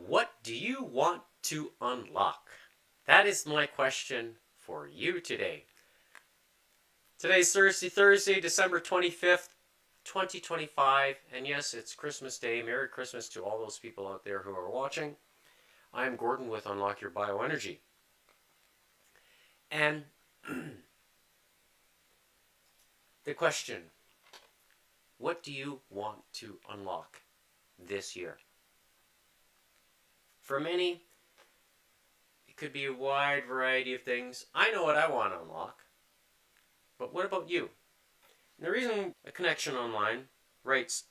What do you want to unlock? That is my question for you today. Today's Thursday, December 25th, 2025. And yes, it's Christmas Day. Merry Christmas to all those people out there who are watching. I'm Gordon with Unlock Your Bioenergy. And the question, what do you want to unlock this year? For many, it could be a wide variety of things. I know what I want to unlock. But what about you? And the reason a connection online writes,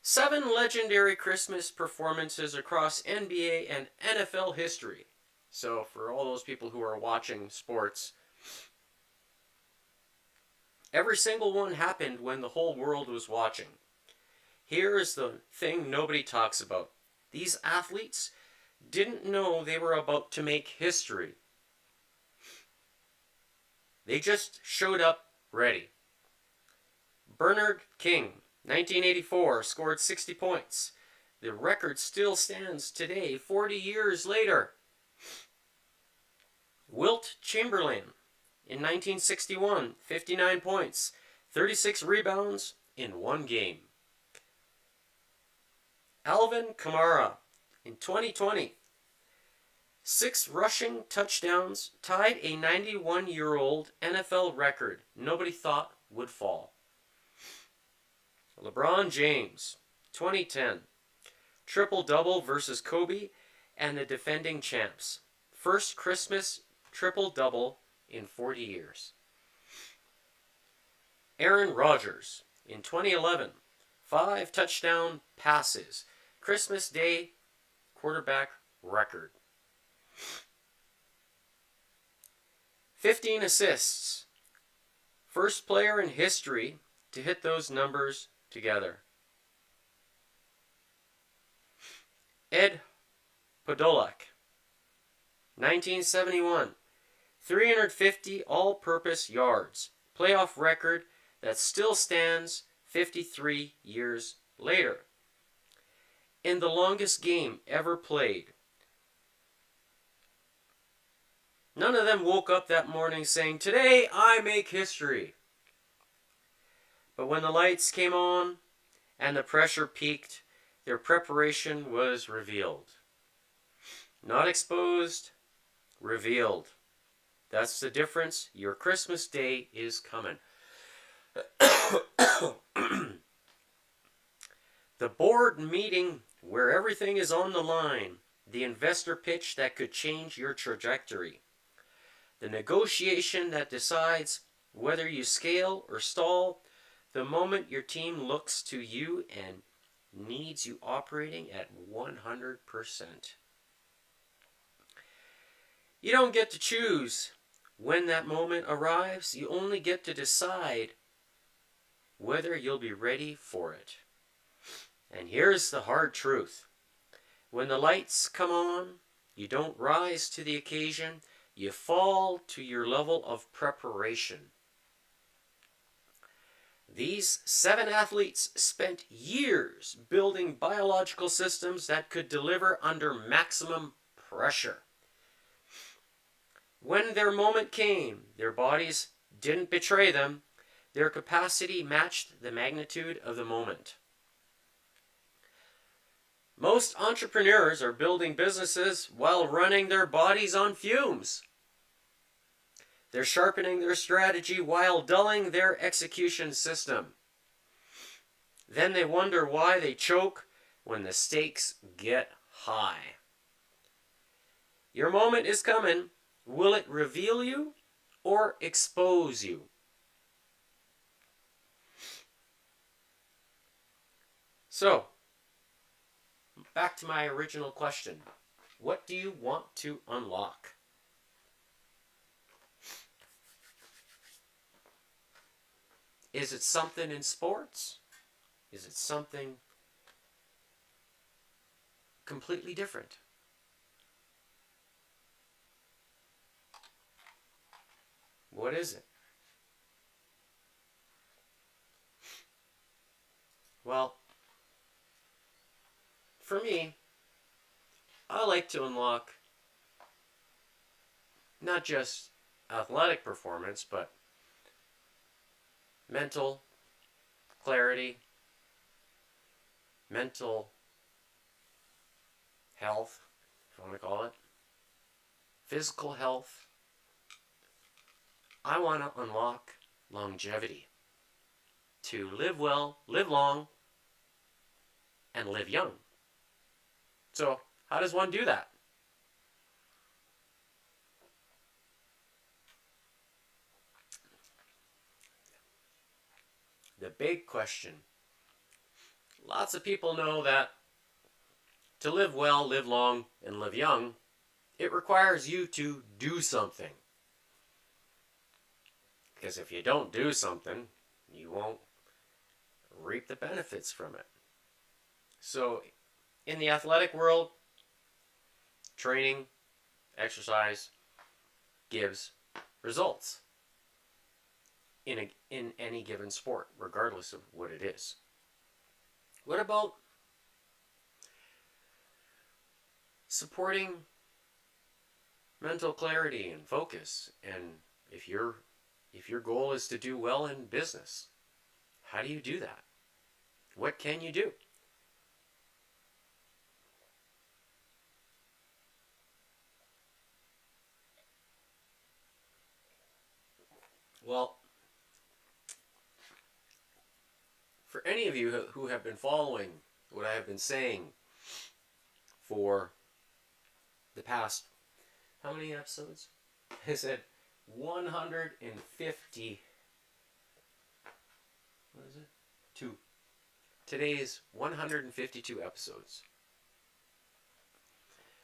7 legendary Christmas performances across NBA and NFL history. So for all those people who are watching sports, every single one happened when the whole world was watching. Here is the thing nobody talks about. These athletes didn't know they were about to make history. They just showed up ready. Bernard King, 1984, scored 60 points. The record still stands today, 40 years later. Wilt Chamberlain, in 1961, 59 points, 36 rebounds in one game. Alvin Kamara, in 2020, 6 rushing touchdowns, tied a 91-year-old NFL record nobody thought would fall. LeBron James, 2010, triple-double versus Kobe and the defending champs. First Christmas triple-double in 40 years. Aaron Rodgers, in 2011, 5 touchdown passes. Christmas Day quarterback record. 15 assists. First player in history to hit those numbers together. Ed Podolak, 1971, 350 all-purpose yards. Playoff record that still stands 53 years later. In the longest game ever played. None of them woke up that morning saying, "Today I make history." But when the lights came on and the pressure peaked, their preparation was revealed. Not exposed, revealed. That's the difference. Your Christmas Day is coming. The board meeting where everything is on the line. The investor pitch that could change your trajectory. The negotiation that decides whether you scale or stall. The moment your team looks to you and needs you operating at 100%. You don't get to choose when that moment arrives. You only get to decide whether you'll be ready for it. And here's the hard truth. When the lights come on, you don't rise to the occasion. You fall to your level of preparation. These 7 athletes spent years building biological systems that could deliver under maximum pressure. When their moment came, their bodies didn't betray them. Their capacity matched the magnitude of the moment. Most entrepreneurs are building businesses while running their bodies on fumes. They're sharpening their strategy while dulling their execution system. Then they wonder why they choke when the stakes get high. Your moment is coming. Will it reveal you or expose you? So, back to my original question. What do you want to unlock? Is it something in sports? Is it something completely different? What is it? Well, for me, I like to unlock not just athletic performance, but mental clarity, mental health, if you want to call it, physical health. I want to unlock longevity. To live well, live long, and live young. So, how does one do that? The big question. Lots of people know that to live well, live long, and live young, it requires you to do something. Because if you don't do something, you won't reap the benefits from it. So, in the athletic world, training, exercise gives results in any given sport, regardless of what it is. What about supporting mental clarity and focus? And if your goal is to do well in business, how do you do that? What can you do? Well, for any of you who have been following what I have been saying for the past, how many episodes? I said 150. What is it? 2. Today's 152 episodes.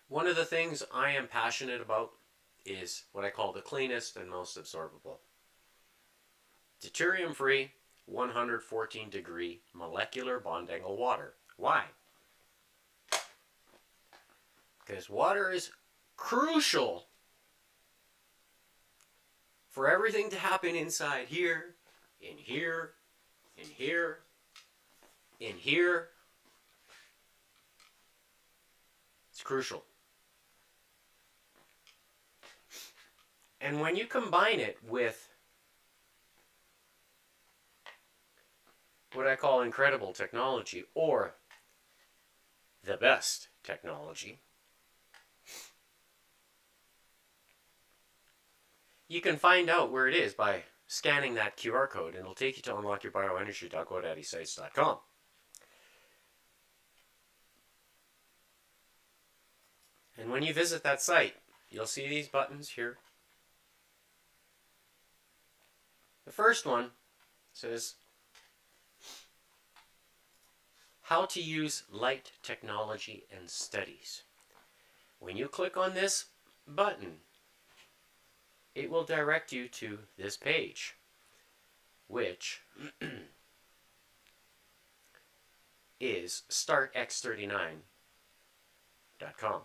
One of the things I am passionate about is what I call the cleanest and most absorbable. Deuterium-free, 114 degree molecular bond angle water. Why? Because water is crucial for everything to happen inside here, in here, in here, in here. It's crucial. And when you combine it with what I call incredible technology, or the best technology, you can find out where it is by scanning that QR code, and it'll take you to unlockyourBioenergy.godaddysites.com. And when you visit that site, you'll see these buttons here. The first one says how to use light technology and studies. When you click on this button, it will direct you to this page, which is startx39.com.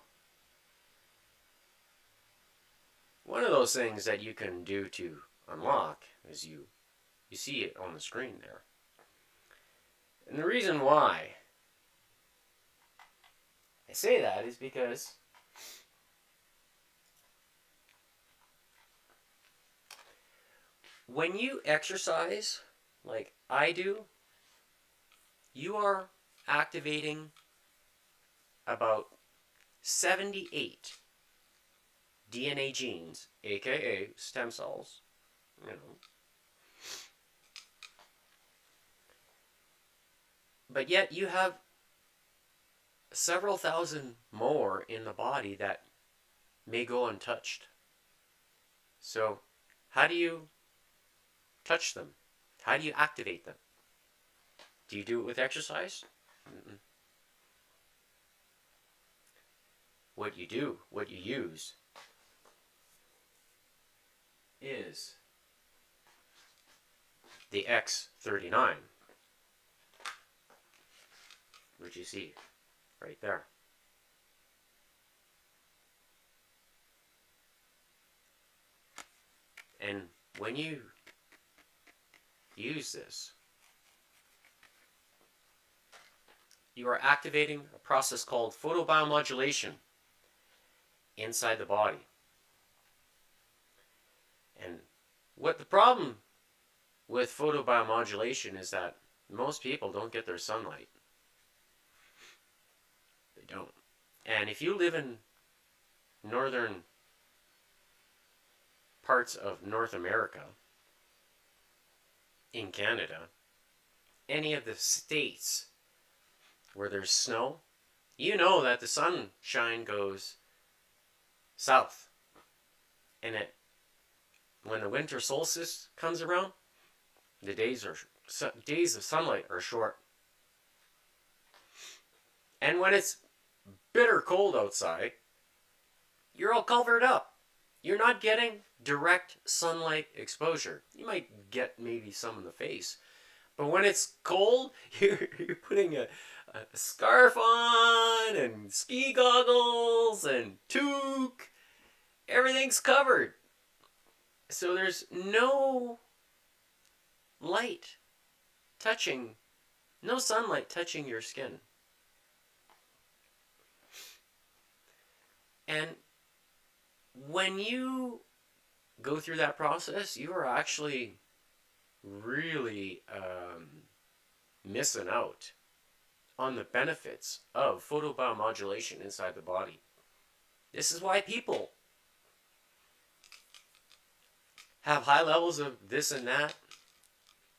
One of those things that you can do to unlock is you see it on the screen there. And the reason why I say that is because when you exercise like I do, you are activating about 78 DNA genes, aka stem cells, But yet you have several thousand more in the body that may go untouched. So, how do you touch them? How do you activate them? Do you do it with exercise? Mm-mm. What you use is the X39, which you see right there. And when you use this, you are activating a process called photobiomodulation inside the body. And what the problem with photobiomodulation is that most people don't get their sunlight. They don't. And if you live in northern parts of North America, in Canada, any of the states where there's snow, you know that the sunshine goes south. And when the winter solstice comes around, the days of sunlight are short. And when it's bitter cold outside, you're all covered up. You're not getting direct sunlight exposure. You might get maybe some in the face. But when it's cold, you're putting a scarf on and ski goggles and toque. Everything's covered. So there's no light touching, no sunlight touching your skin. And when you go through that process, you are actually really missing out on the benefits of photobiomodulation inside the body. This is why people have high levels of this and that.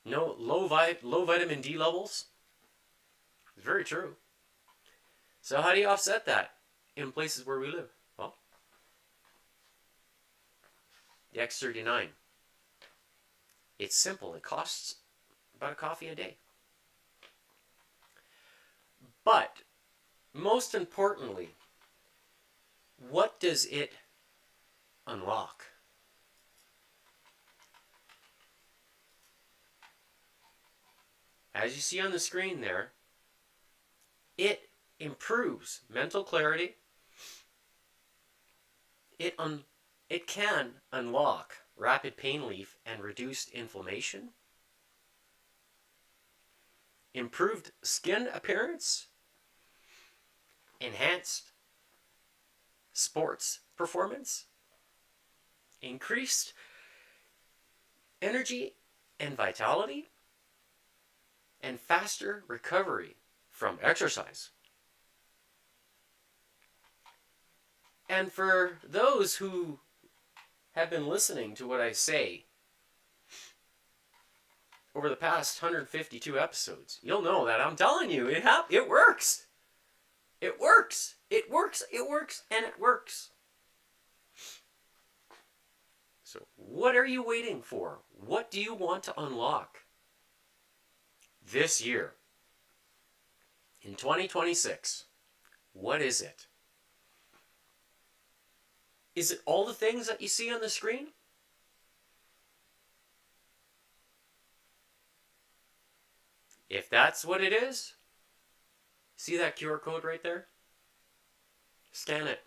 No low vitamin D levels. It's very true. So how do you offset that in places where we live? Well, the X39. It's simple. It costs about a coffee a day. But most importantly, what does it unlock? As you see on the screen there, it improves mental clarity. It can unlock rapid pain relief and reduced inflammation, improved skin appearance, enhanced sports performance, increased energy and vitality, and faster recovery from exercise. And for those who have been listening to what I say over the past 152 episodes, you'll know that I'm telling you, it works. It works. It works. It works. And it works. So what are you waiting for? What do you want to unlock this year? In 2026, what is it? Is it all the things that you see on the screen? If that's what it is, see that QR code right there? Scan it.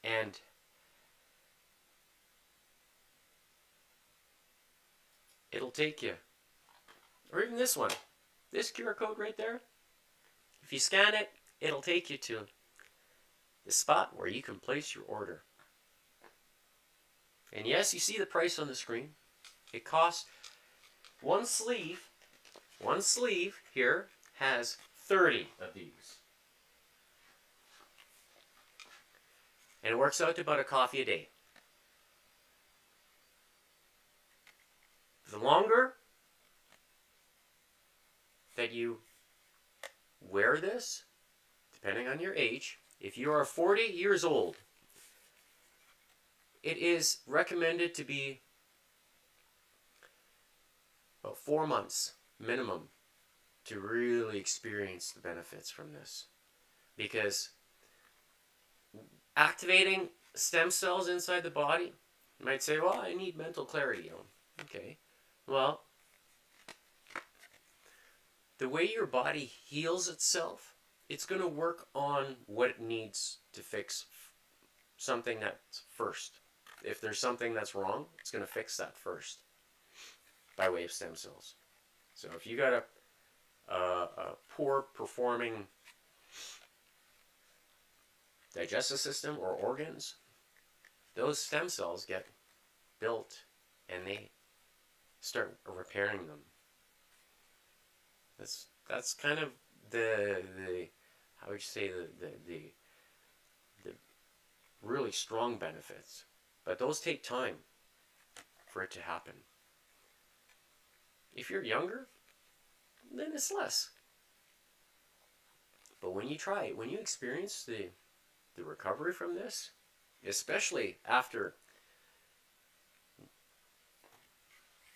And it'll take you, or even this one, this QR code right there. If you scan it, it'll take you to the spot where you can place your order. And yes, you see the price on the screen. It costs one sleeve here has 30 of these. And it works out to about a coffee a day. The longer that you wear this, depending on your age, if you are 40 years old, it is recommended to be about 4 months minimum to really experience the benefits from this. Because activating stem cells inside the body, you might say, well, I need mental clarity. Okay, well, the way your body heals itself, it's going to work on what it needs to fix something that's first. If there's something that's wrong, it's going to fix that first by way of stem cells. So if you got a poor performing digestive system or organs, those stem cells get built and they start repairing them. That's kind of the how would you say the really strong benefits, but those take time for it to happen. If you're younger, then it's less. But when you try it, when you experience the recovery from this, especially after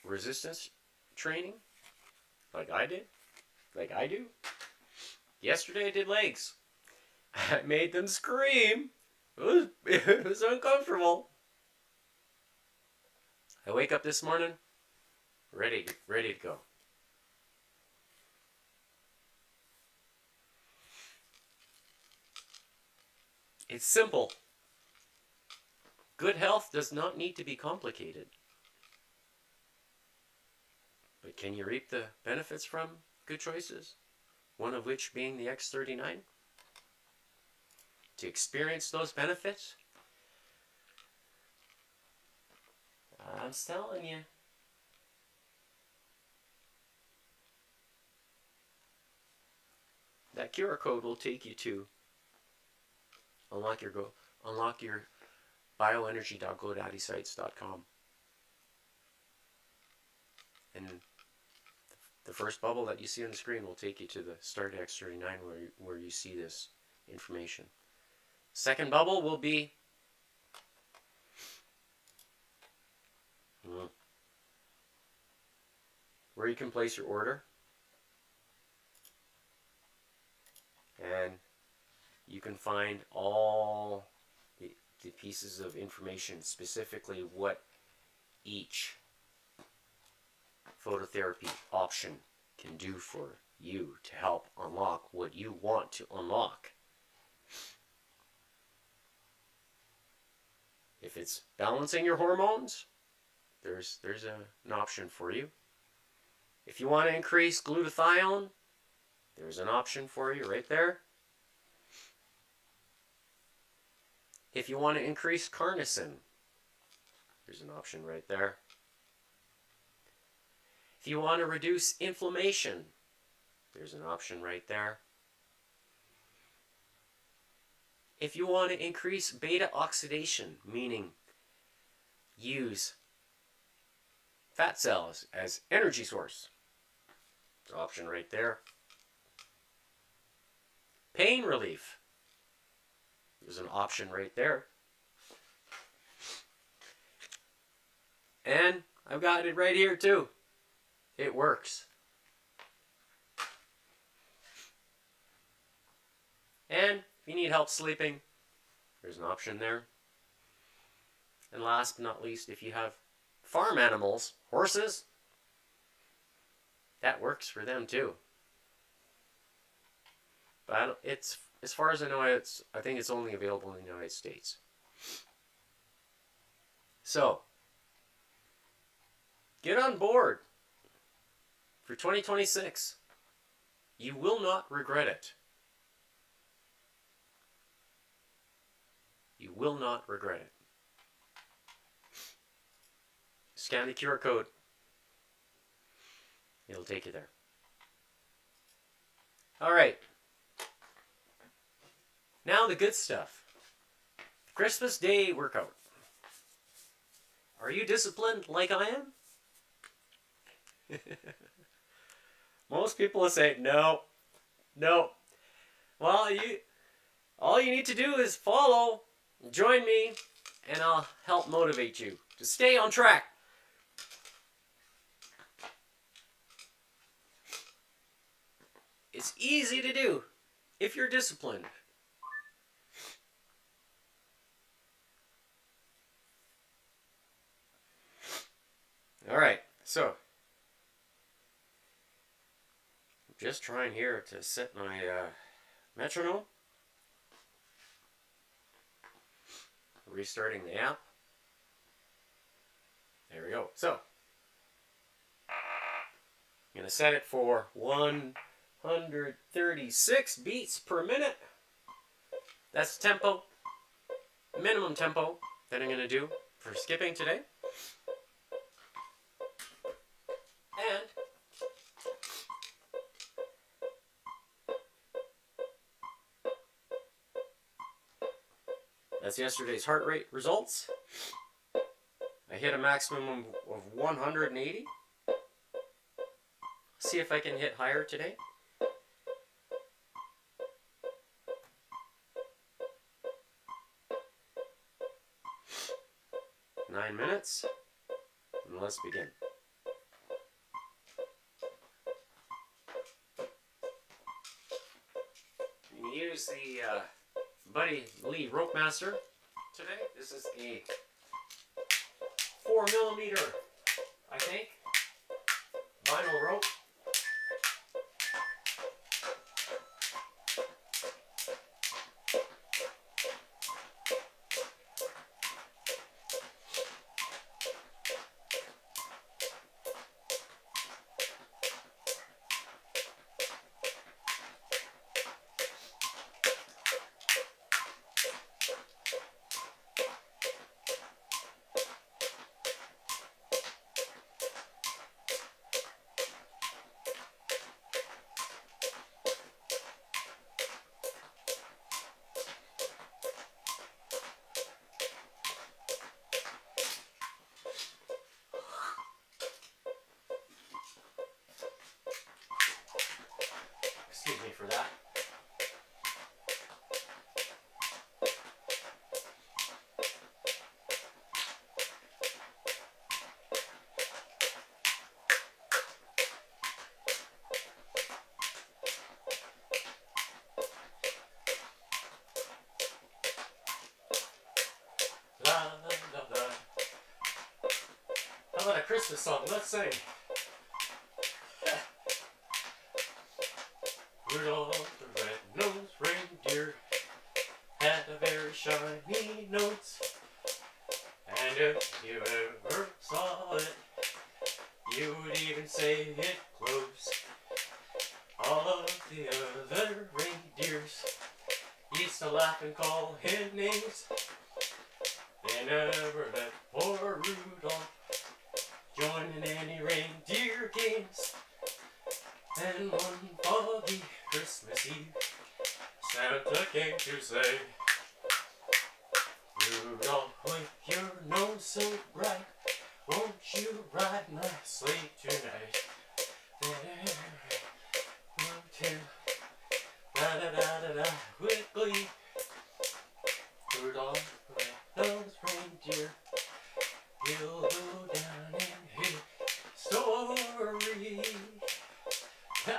resistance training, like I did, like I do. Yesterday I did legs. I made them scream. It was uncomfortable. I wake up this morning, ready to go. It's simple. Good health does not need to be complicated. But can you reap the benefits from good choices? One of which being the X39? To experience those benefits? I'm telling you. That QR code will take you to unlock your bioenergy.godaddysites.com. And the first bubble that you see on the screen will take you to the Start X39 where you see this information. Second bubble will be where you can place your order. And you can find all the pieces of information, specifically what each phototherapy option can do for you to help unlock what you want to unlock. If it's balancing your hormones, there's an option for you. If you want to increase glutathione, there's an option for you right there. If you want to increase carnosine, there's an option right there. If you want to reduce inflammation, there's an option right there. If you want to increase beta oxidation, meaning use fat cells as energy source, there's an option right there. Pain relief, there's an option right there. And I've got it right here too. It works. And if you need help sleeping, there's an option there. And last but not least, if you have farm animals, horses, that works for them too. But it's, as far as I know, I think it's only available in the United States. So, get on board for 2026. You will not regret it. You will not regret it. Scan the QR code. It'll take you there. All right. Now the good stuff. Christmas Day workout. Are you disciplined like I am? Most people will say, no. Well, all you need to do is follow, join me, and I'll help motivate you to stay on track. It's easy to do if you're disciplined. All right, so I'm just trying here to set my metronome. Restarting the app. There we go. So I'm going to set it for 1, 136 beats per minute. That's tempo, minimum tempo that I'm going to do for skipping today. And that's yesterday's heart rate results. I hit a maximum of 180. See if I can hit higher today. Nine minutes, and let's begin. I'm going to use the Buddy Lee Rope Master today. This is a 4mm, I think, vinyl rope. Excuse me for that. La, la, la. How about a Christmas song? Let's sing. Rudolph the red-nosed reindeer had a very shiny nose, and if you ever saw it, you would even say it close. All of the other reindeers used to laugh and call him names. They never let poor Rudolph join in any reindeer games. And one foggy Christmas Eve, Santa came to say, Rudolph, with your nose so bright, won't you ride my sleigh tonight? Da-da-da-da-da, with glee. Rudolph, the red-nosed reindeer, he'll go down in history. Ha!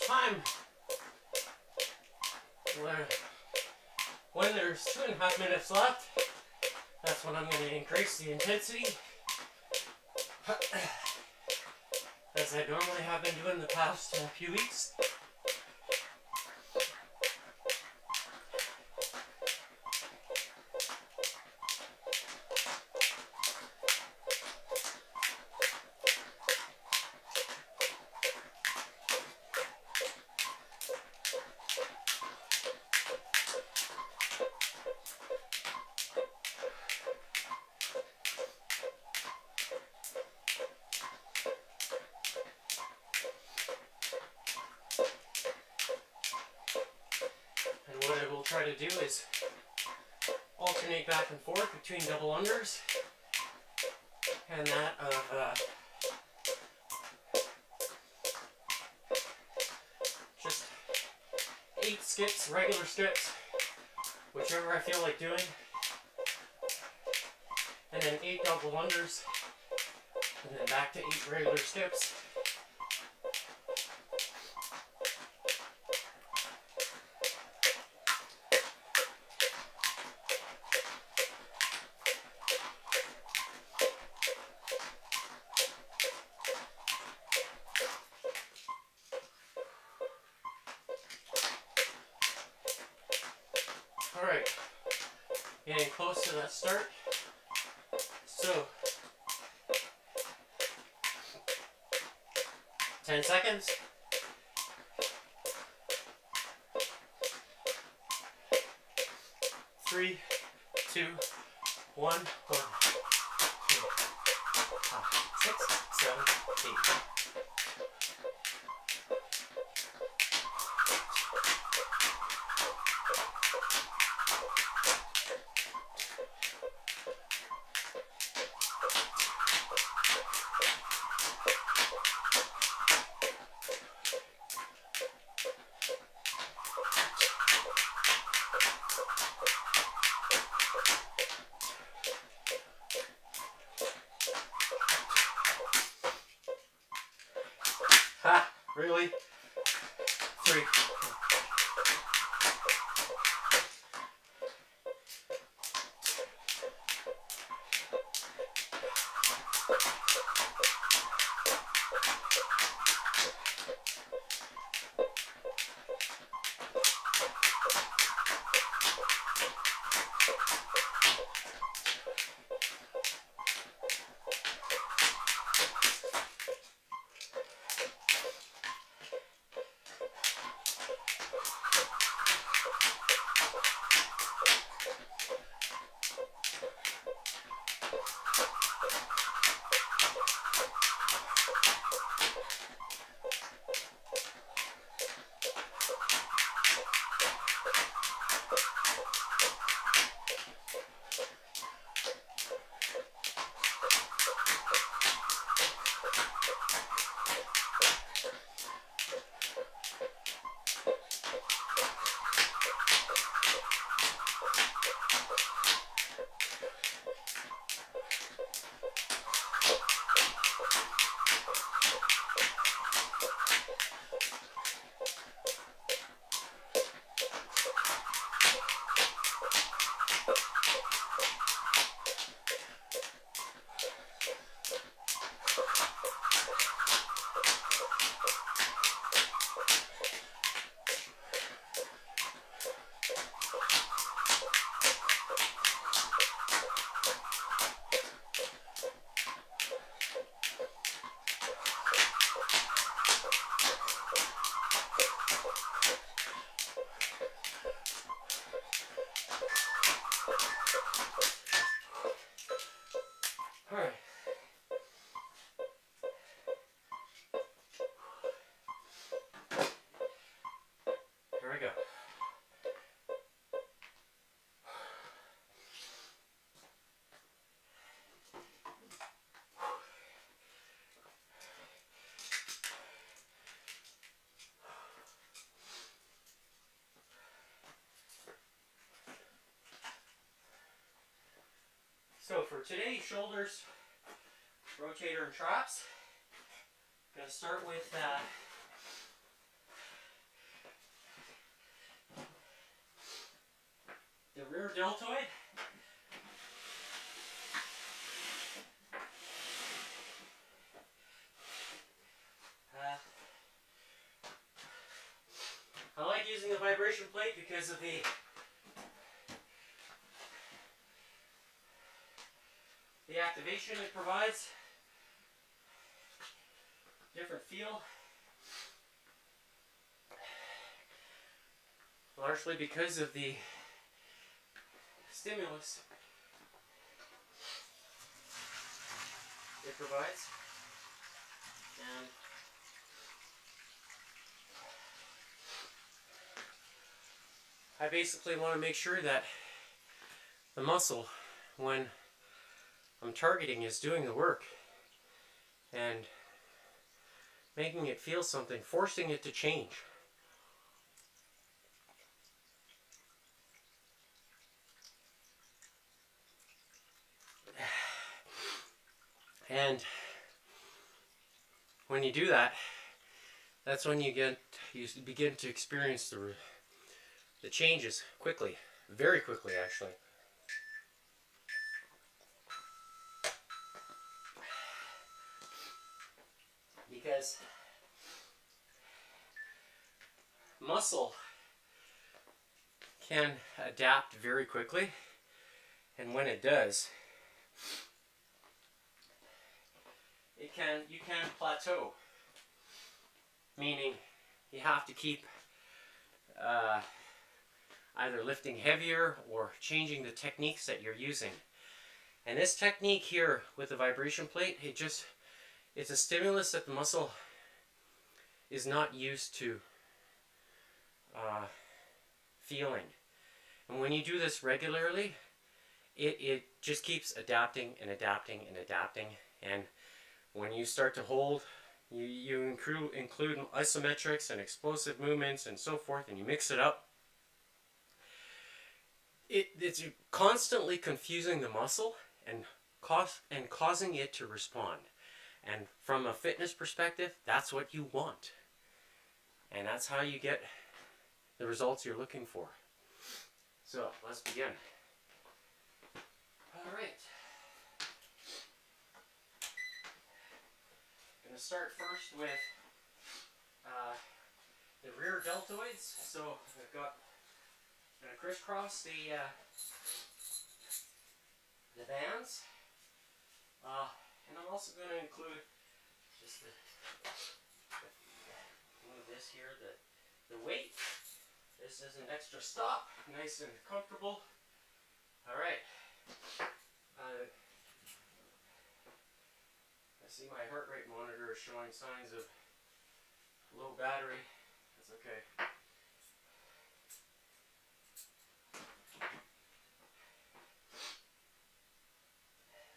time when there's 2.5 minutes left, that's when I'm going to increase the intensity, as I normally have been doing the past few weeks. And what I will try to do is alternate back and forth between double unders and that of just 8 skips, regular skips, whichever I feel like doing, and then 8 double unders, and then back to 8 regular skips. Alright, getting close to that start. So, 10 seconds. 3, 2, 1, 1, 2, 5, 6, 7, 8. Ha! Really? 3. Alright. Here we go. So for today's shoulders, rotator and traps, I'm going to start with the rear deltoid. I like using the vibration plate because of the activation it provides. Different feel. Largely because of the stimulus it provides. And I basically want to make sure that the muscle, when I'm targeting, is doing the work and making it feel something, forcing it to change. And when you do that, that's when you begin to experience the changes quickly, very quickly actually. Because muscle can adapt very quickly, and when it does, you can plateau, meaning you have to keep either lifting heavier or changing the techniques that you're using. And this technique here with the vibration plate, it's a stimulus that the muscle is not used to feeling. And when you do this regularly, it just keeps adapting and adapting and adapting. And when you start to hold, you include isometrics and explosive movements and so forth, and you mix it up. It's constantly confusing the muscle and causing it to respond. And from a fitness perspective, that's what you want. And that's how you get the results you're looking for. So, let's begin. Alright. I'm going to start first with the rear deltoids. So, I'm going to crisscross the bands. And I'm also going to include just move this here, the weight. This is an extra stop, nice and comfortable. Alright. I see my heart rate monitor is showing signs of low battery. That's okay.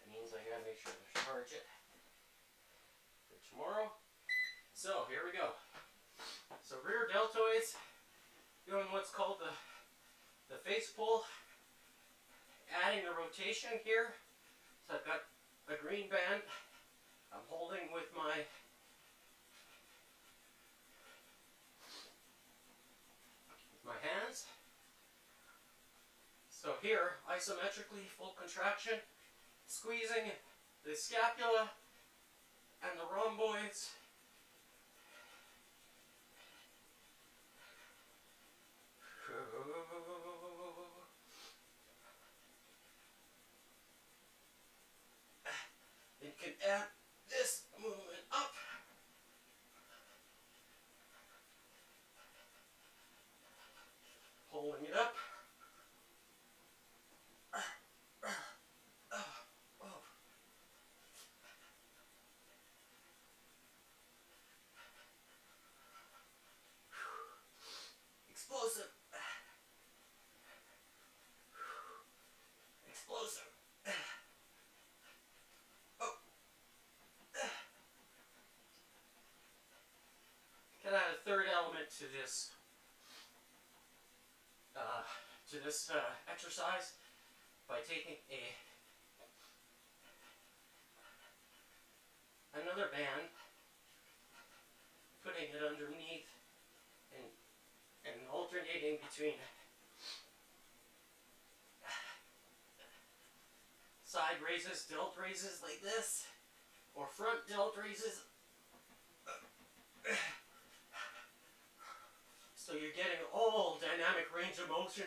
It means I gotta make sure to charge it for tomorrow. So, here we go. So, rear deltoids, doing what's called the face pull, adding the rotation here. So I've got a green band I'm holding with my hands. So here, isometrically, full contraction, squeezing the scapula and the rhomboids. You can add this movement up. Holding it up. Explosive. Explosive. Oh. Can add a third element to this exercise by taking another band, putting it underneath, and alternating between side raises, delt raises like this, or front delt raises. So you're getting all dynamic range of motion.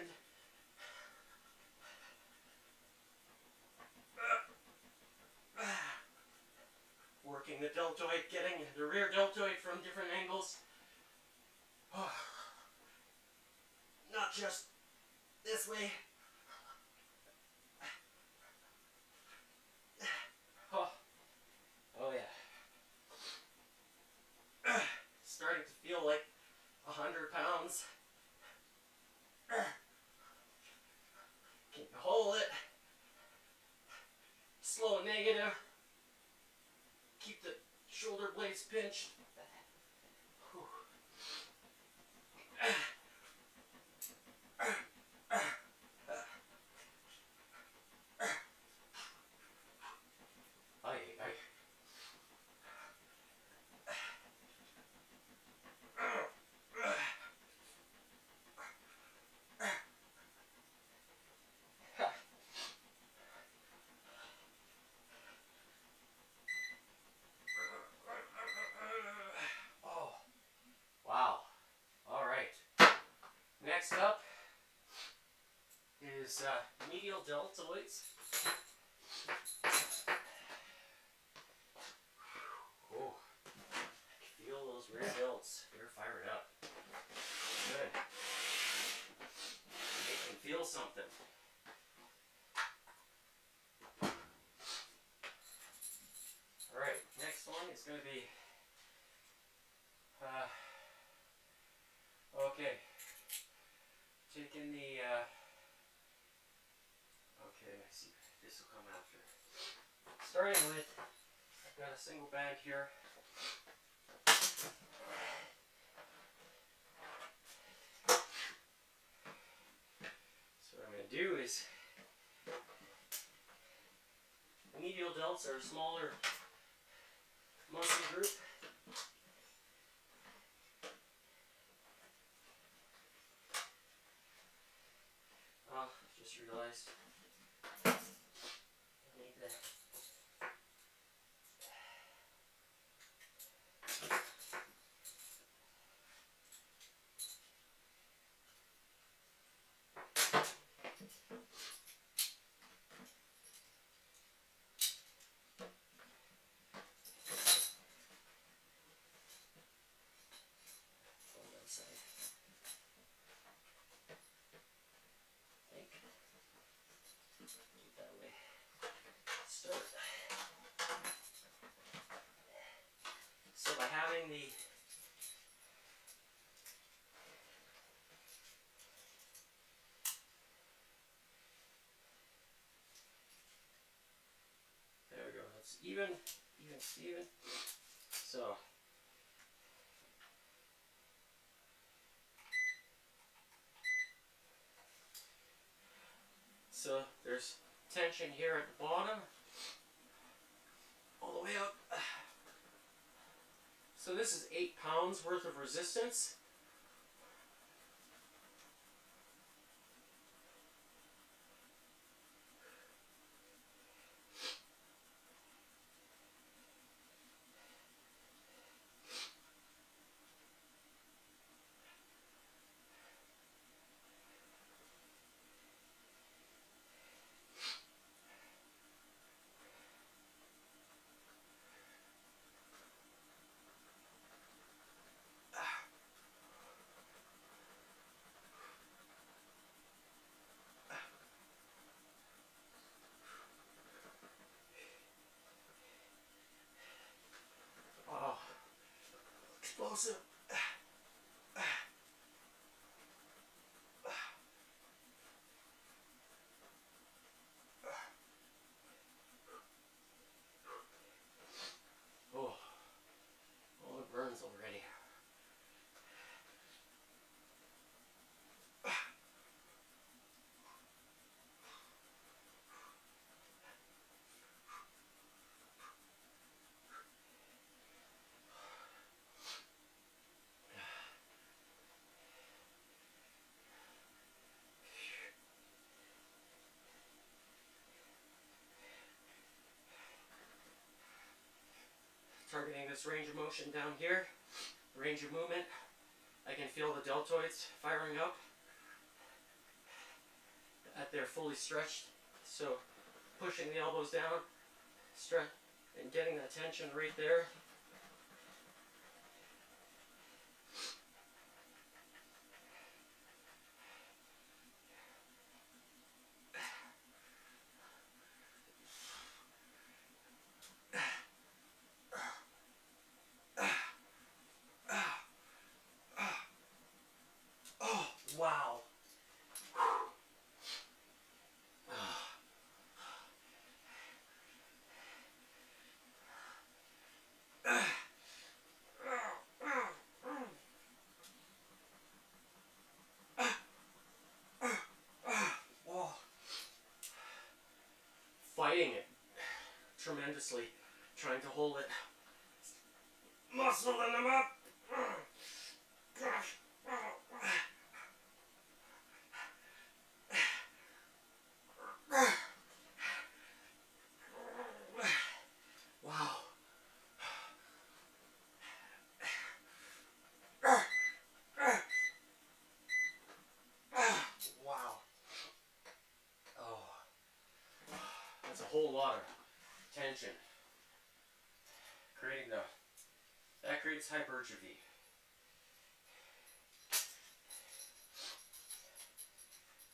Working the deltoid, getting the rear deltoid from different angles. Not just this way. Oh yeah. Starting to feel like 100 pounds. Can you hold it? Slow and negative. Keep the shoulder blades pinched. Oh, wow. All right. Next up is medial deltoids. Oh, feel those rear delts. They're fired up. Good. Make them feel something. All right. Next one is going to be okay. Taking the okay, I see. This will come after. Starting with, I've got a single band here. So what I'm going to do is, medial delts are a smaller muscle group. Just realized I need that. On that side. I think. Keep that way. Start. So by having the there we go. That's even, Steven. So there's tension here at the bottom, all the way up. So this is 8 pounds worth of resistance. Oh, explosive. Oh, it burns already. this range of motion down here, range of movement. I can feel the deltoids firing up at they're fully stretched. So pushing the elbows down, stretch, and getting that tension right there. Oh, wow. Fighting it tremendously, trying to hold it, muscling them up. Wow. Wow. Oh, that's a whole lot of tension. That creates hypertrophy.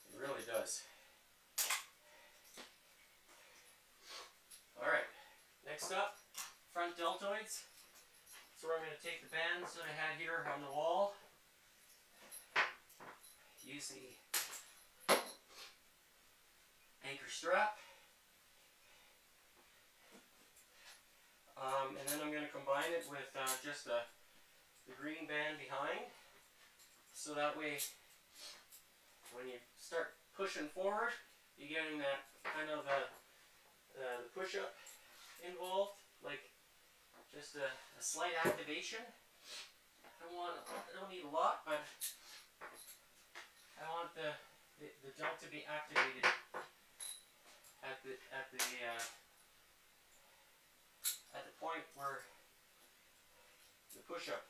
It really does. Alright, next up, front deltoids. So I'm going to take the bands that I had here on the wall, use the anchor strap, and then I'm going to combine it with just the green band behind, so that way when you start pushing forward, you're getting that kind of the push-up involved, like just a slight activation. I don't need a lot, but I want the delt to be activated at the point where the push-up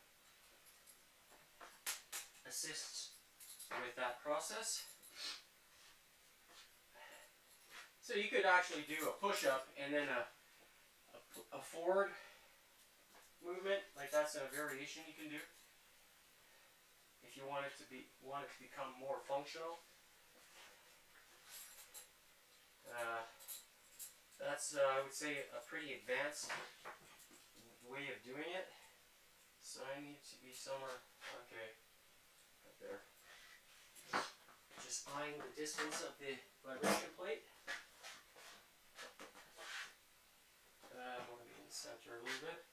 assists with that process. So you could actually do a push-up and then a forward movement, like that's a variation you can do if you want it to become more functional. That's I would say a pretty advanced way of doing it. So I need to be somewhere, okay, right there. Just eyeing the distance of the vibration plate. I want to be in the center a little bit.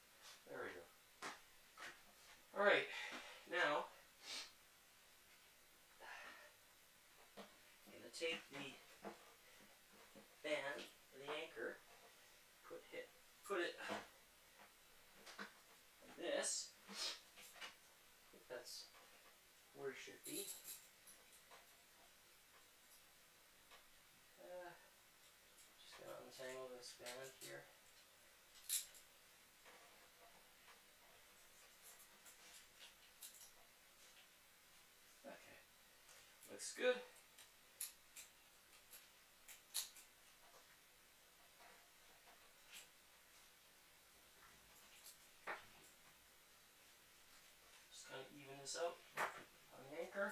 There we go. Alright, now I'm going to take the band, the anchor, put it like this. I think that's where it should be. Just going to untangle this band here. Okay, looks good. Just kind of even this out on the anchor.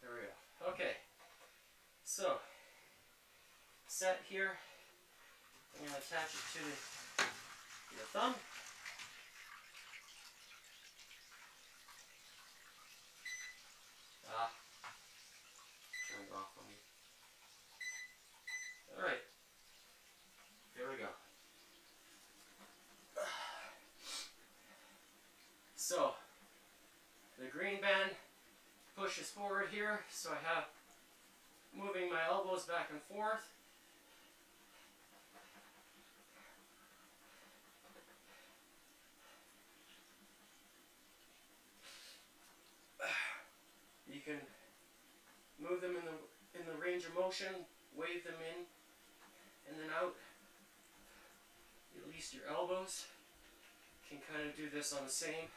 There we go. Okay, so set here. I'm going to attach it to your thumb. Turned off on me. Alright, there we go. So, the green band pushes forward here, so I have moving my elbows back and forth. You can move them in the range of motion, wave them in and then out. You release your elbows. can kind of do this on the same.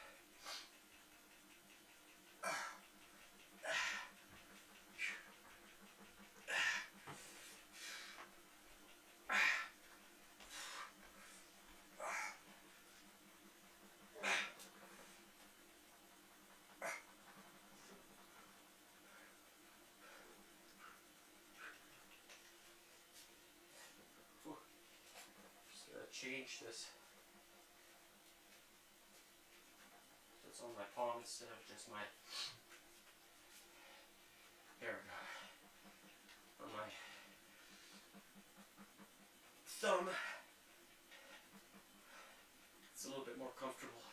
Just gotta change this. So it's on my palm instead of just my. There we go. On my thumb. It's a little bit more comfortable.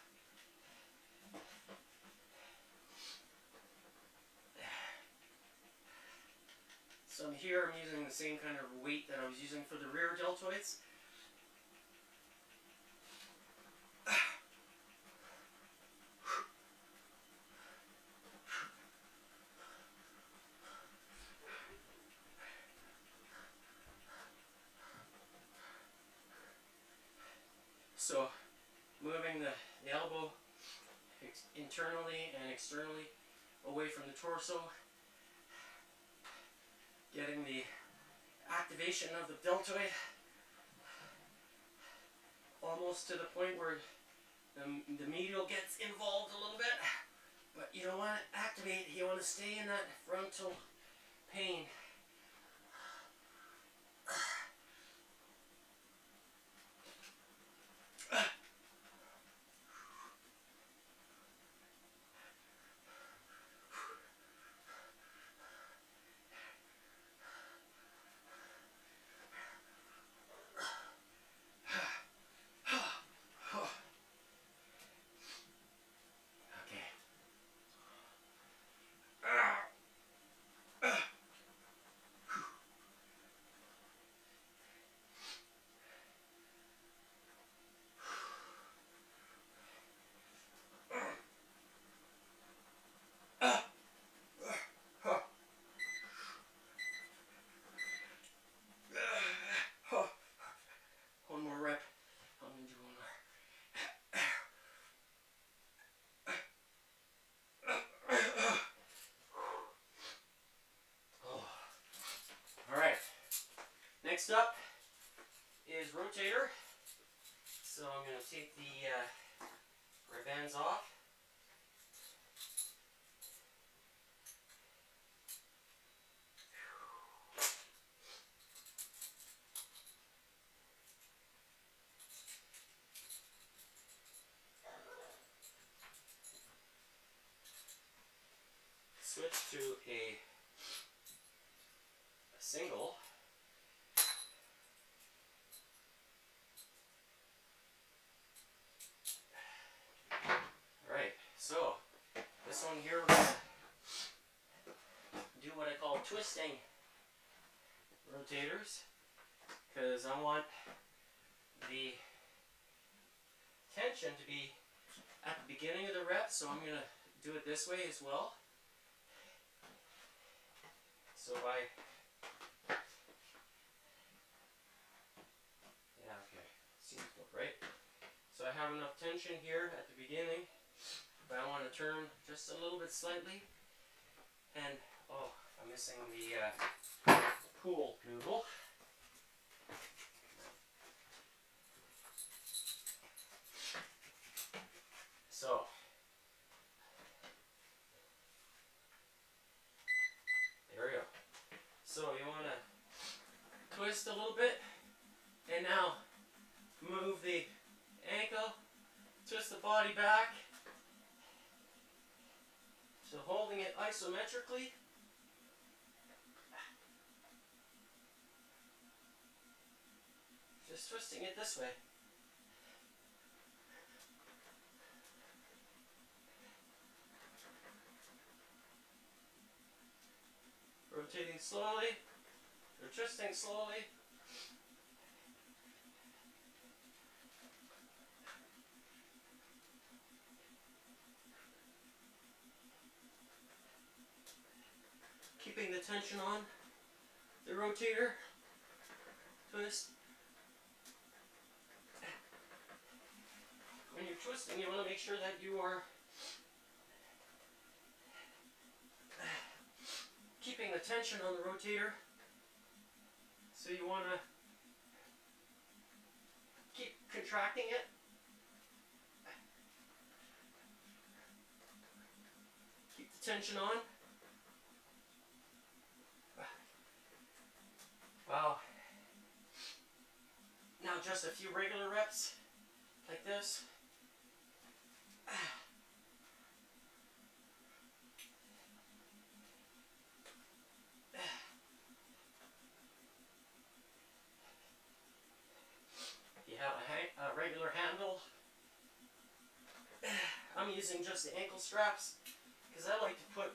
So here I'm using the same kind of weight that I was using for the rear deltoids. So moving the elbow internally and externally away from the torso, getting the activation of the deltoid almost to the point where the medial gets involved a little bit, but you don't want to activate, you want to stay in that frontal pain. One more rep. I'm going to do one more. Oh. All right. Next up is rotator. So I'm going to take the ribbons off. Switch to a single. Alright, so this one here we're going to do what I call twisting rotators, because I want the tension to be at the beginning of the rep, so I'm going to do it this way as well. So seems good, right? So I have enough tension here at the beginning, but I want to turn just a little bit slightly, and oh, I'm missing the pool noodle. So there we go. So you want to twist a little bit, and now move the ankle, twist the body back. So holding it isometrically. Just twisting it this way. Rotating slowly, or twisting slowly. Keeping the tension on the rotator. Twist. when you're twisting, you want to make sure that you are keeping the tension on the rotator. So you want to keep contracting it. Keep the tension on. Wow. Now just a few regular reps like this. You have a regular handle. I'm using just the ankle straps because I like to put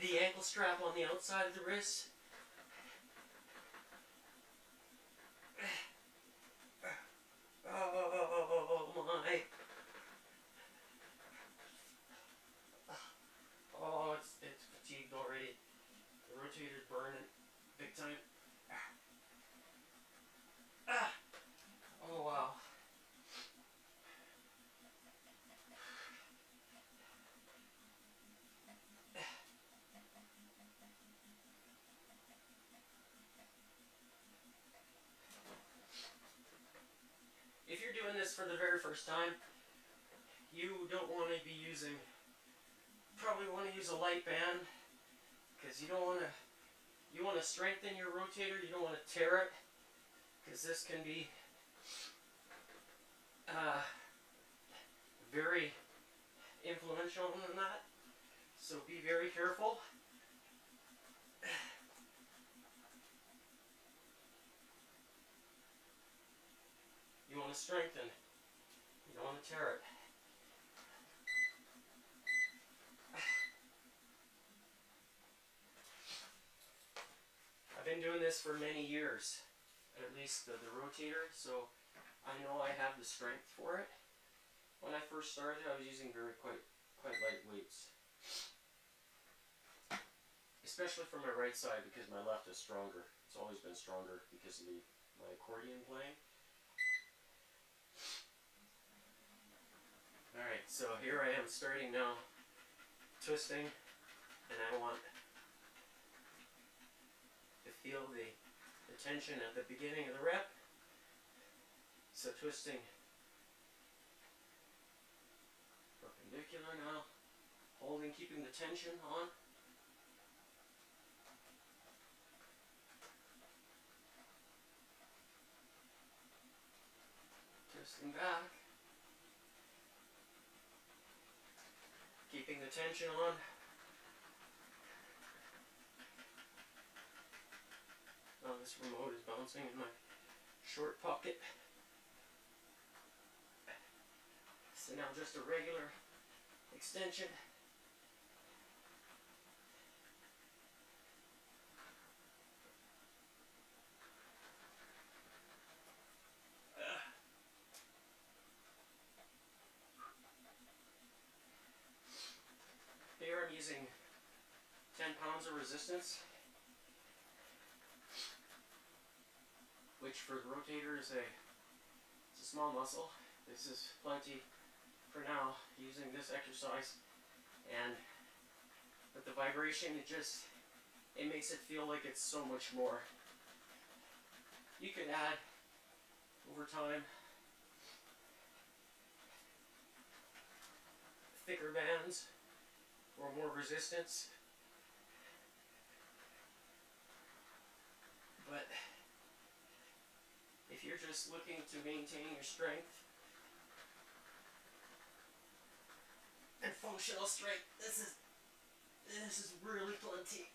the ankle strap on the outside of the wrist. Oh my. Oh, it's fatigued already. The rotator's burning big time. Oh wow. If you're doing this for the very first time, you don't want to be using, probably want to use a light band because you don't want to, you want to strengthen your rotator, you don't want to tear it because this can be very influential on that. So be very careful. You want to strengthen, you don't want to tear it. I've been doing this for many years, at least the rotator, so I know I have the strength for it. When I first started, I was using quite light weights. Especially for my right side because my left is stronger. It's always been stronger because of my accordion playing. Alright, so here I am starting now, twisting, and I want to feel the tension at the beginning of the rep. So twisting perpendicular now, holding, keeping the tension on. Twisting back, keeping the tension on. Now this remote is bouncing in my short pocket. So now just a regular extension. Here I'm using 10 pounds of resistance, which for the rotator is it's a small muscle. This is plenty for now using this exercise, but the vibration, it makes it feel like it's so much more. You can add over time thicker bands or more resistance, but if you're just looking to maintain your strength and functional strength, this is really plenty.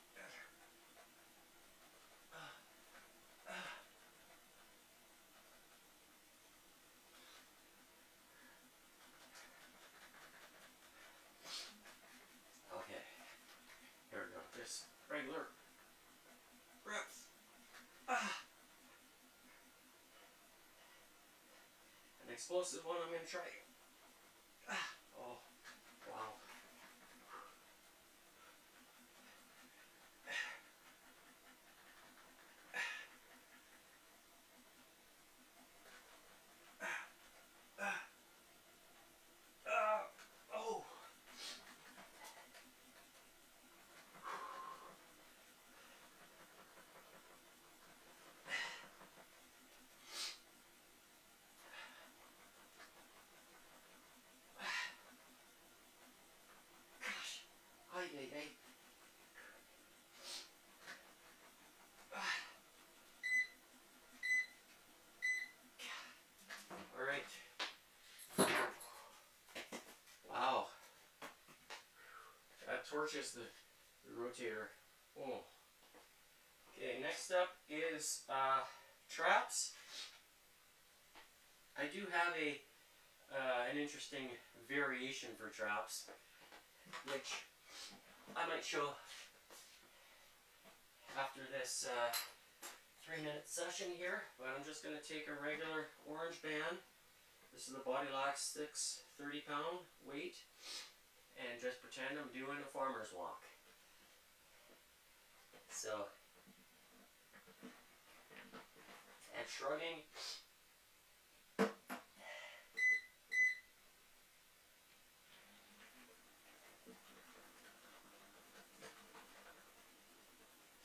Okay, here we go. Just regular reps. An explosive one I'm going to try. Oh, wow. torches the rotator. Oh. Okay, next up is traps. I do have an interesting variation for traps, which I might show after this 3-minute session here, but I'm just going to take a regular orange band. This is the Body Lock Sticks 30-pound weight, and just pretend I'm doing a farmer's walk. So, and shrugging.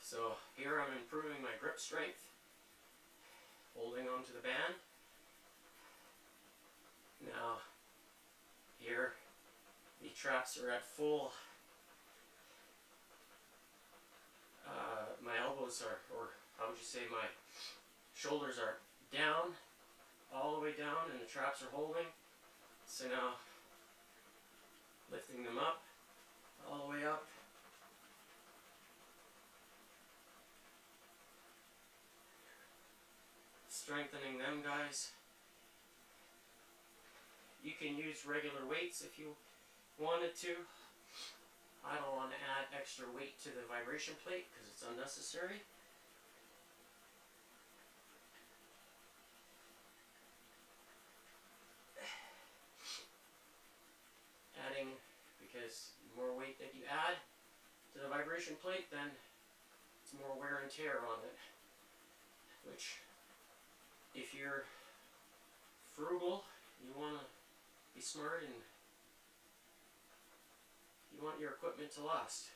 So here I'm improving my grip strength, holding onto the band. Now here the traps are at full. My elbows are, or how would you say, my shoulders are down, all the way down, and the traps are holding. So now lifting them up, all the way up. Strengthening them, guys. You can use regular weights if you wanted to. I don't want to add extra weight to the vibration plate because it's unnecessary. Adding, because the more weight that you add to the vibration plate, then it's more wear and tear on it. Which, if you're frugal, you want to be smart and you want your equipment to last.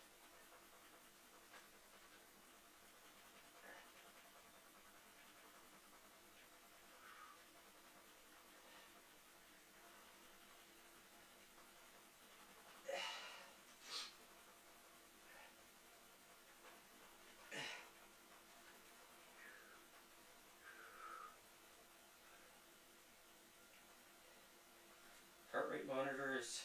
Heart rate monitors.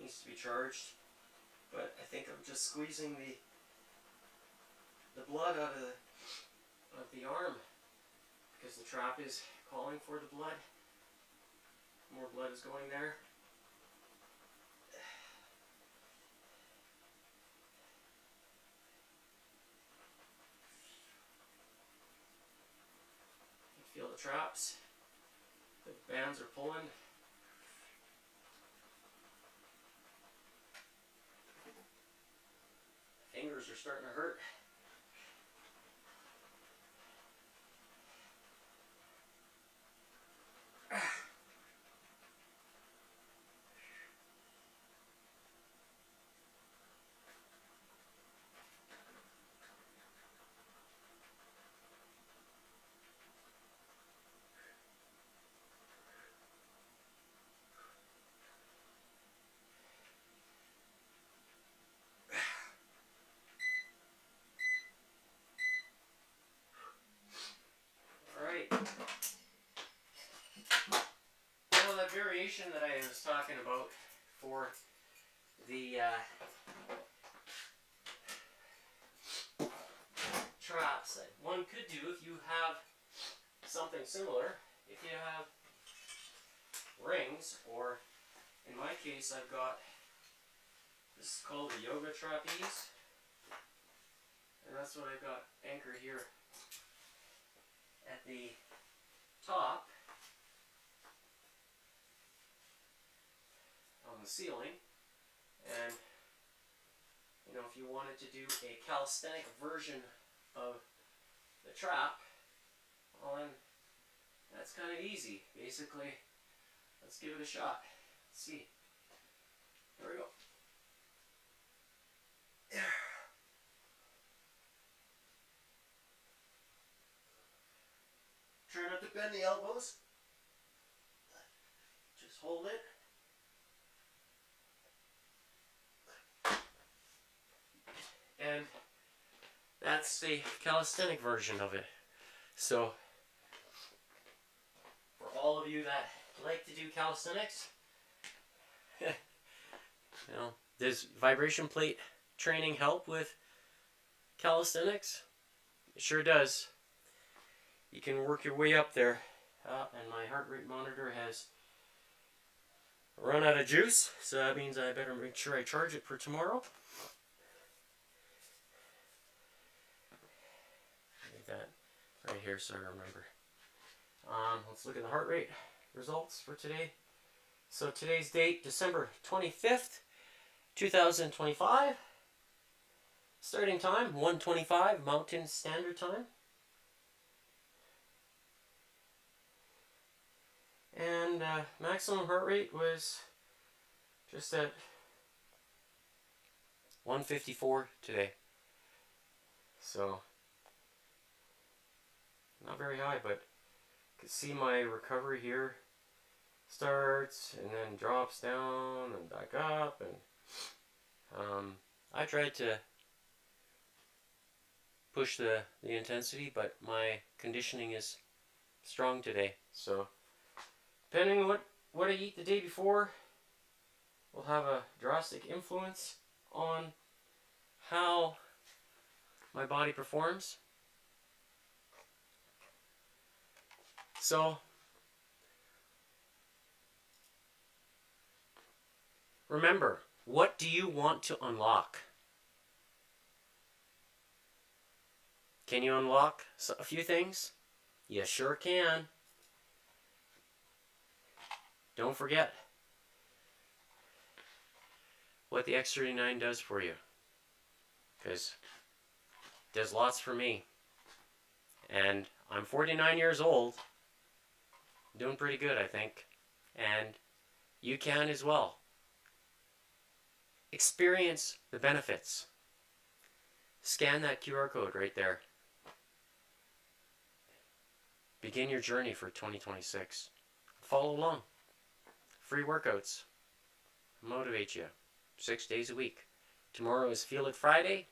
Needs to be charged, but I think I'm just squeezing the blood out of the arm because the trap is calling for the blood. More blood is going there. You feel the traps. The bands are pulling. Fingers are starting to hurt. Variation that I was talking about for the traps that one could do if you have something similar. If you have rings, or in my case I've got, this is called the yoga trapeze, and that's what I've got anchored here at the top on the ceiling. And you know, if you wanted to do a calisthenic version of the trap, well then that's kind of easy. Basically, let's give it a shot. Let's see. Here we go. Try not to bend the elbows. Just hold it. And that's the calisthenic version of it. So, for all of of you that like to do calisthenics, does vibration plate training help with calisthenics? It sure does. You can work your way up there. And my heart rate monitor has run out of juice, so that means I better make sure I charge it for tomorrow. Like that right here so I remember. Let's look at the heart rate results for today. So today's date, December 25th, 2025. Starting time, 1:25 Mountain Standard Time. And maximum heart rate was just at 154 today. So, not very high, but you can see my recovery here starts and then drops down and back up. And I tried to push the intensity, but my conditioning is strong today. So, depending on what I eat the day before will have a drastic influence on how my body performs. So, remember, what do you want to unlock? Can you unlock a few things? You sure can. Don't forget what the X39 does for you, because it does lots for me. And I'm 49 years old, doing pretty good, I think, and you can as well. Experience the benefits. Scan that QR code right there. Begin your journey for 2026. Follow along. Free workouts. Motivate you. 6 days a week. Tomorrow is Feel It Friday,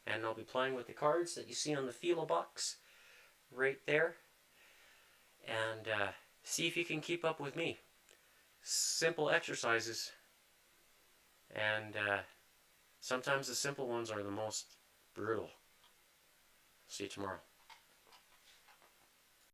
and I'll be playing with the cards that you see on the Feel box right there. And see if you can keep up with me. Simple exercises. And sometimes the simple ones are the most brutal. See you tomorrow.